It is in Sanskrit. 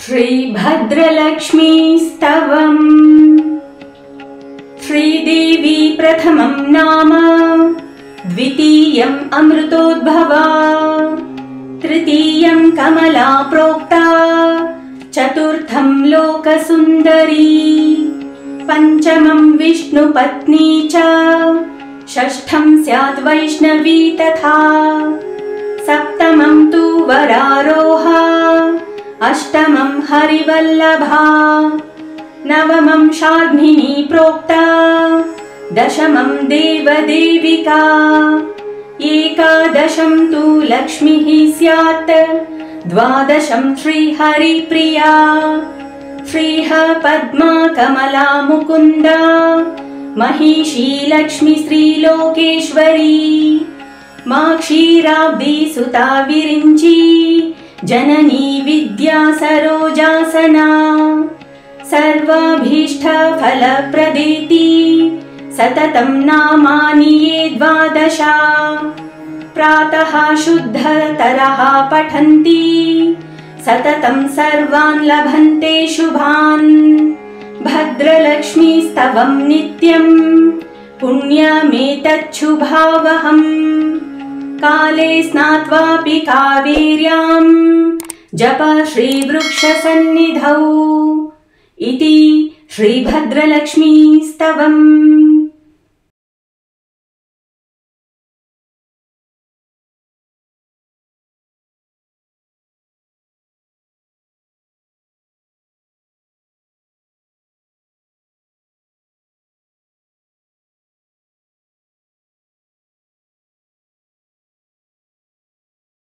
श्रीभद्रलक्ष्मीस्तवम्। श्रीदेवी प्रथमं नाम, द्वितीयम् अमृतोद्भवा, तृतीयं कमला प्रोक्ता, चतुर्थं लोकसुन्दरी, पञ्चमं विष्णुपत्नी च, षष्ठं स्यात् वैष्णवी तथा, सप्तमं तु वरारोहा, अष्टमं हरिवल्लभा, नवमं शार्ङ्गिनी प्रोक्ता, दशमं देवदेविका, एकादशं तु लक्ष्मीः स्यात्, द्वादशं श्रीहरिप्रिया, श्रीः पद्मा कमला मुकुन्दा, महिषी लक्ष्मी श्रीलोकेश्वरी, मा क्षीराब्दी सुता विरिञ्ची, जननी विद्या सरोजासना, सर्वाभीष्टफलप्रदेति, सततं नामानि ये द्वादश, प्रातः शुद्धतरः पठन्ति, सततं सर्वान् लभन्ते शुभान्। भद्रलक्ष्मीस्तवं नित्यं, पुण्यमेतच्छुभावहम्, काले स्नात्वापि कावेर्यां, जप श्रीवृक्षसन्निधौ। इति श्रीभद्रलक्ष्मीस्तवम्।